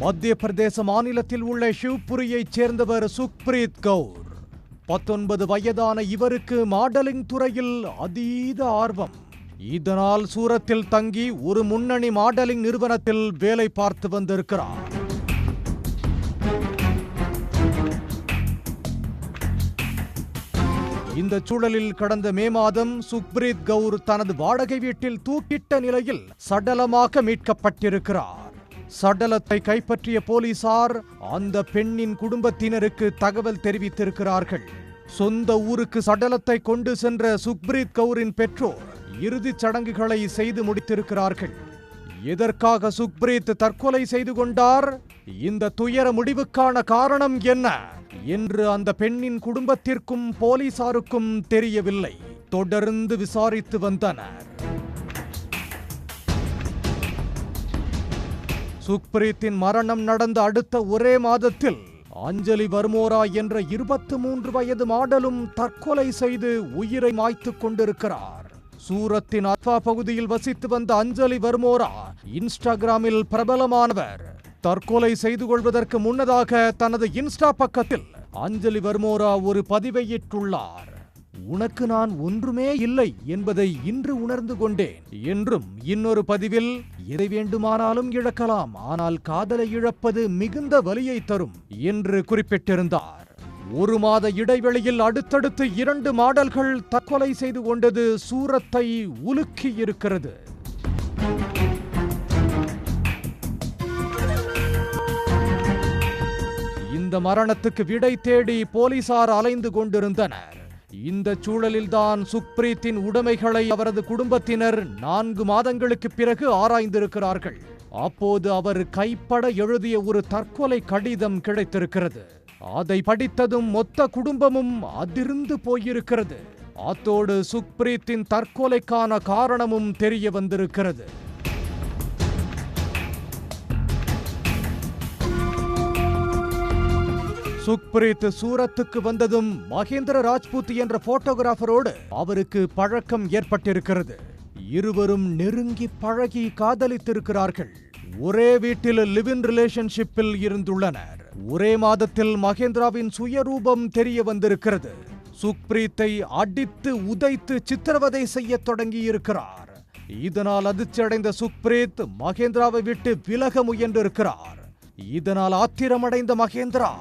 மத்திய பிரதேச மாநிலத்தில் உள்ள ஷிவ்புரியைச் சேர்ந்தவர் சுக்பிரீத் கவுர். 19 வயதான இவருக்கு மாடலிங் துறையில் அதீத ஆர்வம். இதனால் சூரத்தில் தங்கி ஒரு முன்னணி மாடலிங் நிறுவனத்தில் வேலை பார்த்து வந்திருக்கிறார். இந்த சூழலில் கடந்த மே மாதம் சுக்பிரீத் கவுர் தனது வாடகை வீட்டில் தூக்கிட்ட நிலையில் சடலமாக மீட்கப்பட்டிருக்கிறார். சடலத்தை கைப்பற்றிய போலீசார் அந்த பெண்ணின் குடும்பத்தினருக்கு தகவல் தெரிவித்திருக்கிறார்கள். சொந்த ஊருக்கு சடலத்தை கொண்டு சென்ற சுக்பிரீத் கவுரின் பெற்றோர் இறுதிச் சடங்குகளை செய்து முடித்திருக்கிறார்கள். எதற்காக சுக்பிரீத் தற்கொலை செய்து கொண்டார்? இந்த துயர முடிவுக்கான காரணம் என்ன என்று அந்த பெண்ணின் குடும்பத்திற்கும் போலீசாருக்கும் தெரியவில்லை. தொடர்ந்து விசாரித்து வந்தனர். சுக்பிரீத்தின் மரணம் நடந்த அடுத்த ஒரே மாதத்தில் அஞ்சலி வர்மோரா என்ற 23 வயது மாடலும் தற்கொலை செய்து உயிரை மாய்த்துக் கொண்டிருக்கிறார். சூரத்தின் அத்வா பகுதியில் வசித்து வந்த அஞ்சலி வர்மோரா இன்ஸ்டாகிராமில் பிரபலமானவர். தற்கொலை செய்து கொள்வதற்கு முன்னதாக தனது இன்ஸ்டா பக்கத்தில் அஞ்சலி வர்மோரா ஒரு பதிவை இட்டுள்ளார். உனக்கு நான் ஒன்றுமே இல்லை என்பதை இன்று உணர்ந்து கொண்டேன் என்றும், இன்னொரு பதிவில் எதை வேண்டுமானாலும் இழக்கலாம், ஆனால் காதலை இழப்பது மிகுந்த வலியை தரும் என்று குறிப்பிட்டிருந்தார். ஒரு மாத இடைவெளியில் அடுத்தடுத்து 2 மாடல்கள் தற்கொலை செய்து கொண்டது சூரத்தை உலுக்கி இருக்கிறது. இந்த மரணத்துக்கு விடை தேடி போலீசார் அலைந்து கொண்டிருந்தனர். இந்த சூழலில்தான் சுக்பிரீத்தின் உடைமைகளை அவரது குடும்பத்தினர் 4 மாதங்களுக்கு பிறகு ஆராய்ந்திருக்கிறார்கள். அப்போது அவர் கைப்பட எழுதிய ஒரு தற்கொலை கடிதம் கிடைத்திருக்கிறது. அதை படித்ததும் மொத்த குடும்பமும் அதிர்ந்து போயிருக்கிறது. அத்தோடு சுக்பிரீத்தின் தற்கொலைக்கான காரணமும் தெரிய வந்திருக்கிறது. சுக்பிரீத் சூரத்துக்கு வந்ததும் மகேந்திர ராஜ்புத் என்ற போட்டோகிராஃபரோடு அவருக்கு பழக்கம் ஏற்பட்டிருக்கிறது. இருவரும் நெருங்கி பழகி காதலித்திருக்கிறார்கள். ஒரே வீட்டில் லிவ் இன் ரிலேஷன்ஷிப்பில் இருந்துள்ளனர். ஒரே மாதத்தில் மகேந்திராவின் சுயரூபம் தெரிய வந்திருக்கிறது. சுக்பிரீத்தை அடித்து உதைத்து சித்திரவதை செய்ய தொடங்கியிருக்கிறார். இதனால் அதிர்ச்சியடைந்த சுக்பிரீத் மகேந்திராவை விட்டு விலக முயன்றிருக்கிறார். இதனால் ஆத்திரமடைந்த மகேந்திரா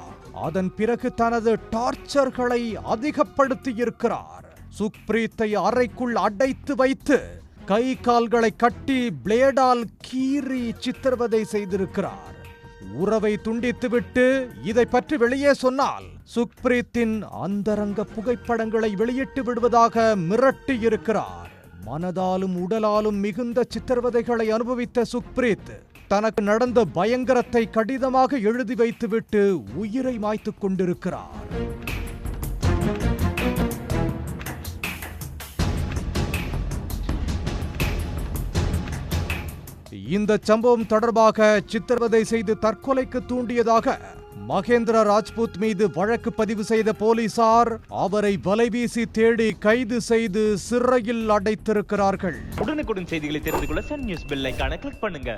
அதன் பிறகு தனது டார்ச்சர்களை அதிகப்படுத்தி இருக்கிறார். சுக்பிரீத்தை அறைக்குள் அடைத்து வைத்து கை கால்களை கட்டி பிளேடால் கீறி சித்திரவதை செய்திருக்கிறார். உறவை துண்டித்துவிட்டு இதை பற்றி வெளியே சொன்னால் சுக்பிரீத்தின் அந்தரங்க புகைப்படங்களை வெளியிட்டு விடுவதாக மிரட்டி இருக்கிறார். மனதாலும் உடலாலும் மிகுந்த சித்திரவதைகளை அனுபவித்த சுக்பிரீத் தனக்கு நடந்த பயங்கரத்தை கடிதமாக எழுதி வைத்துவிட்டு உயிரை மாய்த்துக் கொண்டிருக்கிறார். இந்த சம்பவம் தொடர்பாக சித்திரவதை செய்து தற்கொலைக்கு தூண்டியதாக மகேந்திர ராஜ்புத் மீது வழக்கு பதிவு செய்த போலீசார் அவரை வலைவீசி தேடி கைது செய்து சிறையில் அடைத்திருக்கிறார்கள். உடனுக்குடன் செய்திகளை தெரிந்து கொள்ள சன் நியூஸ் பெல் ஐகானை கிளிக் பண்ணுங்க.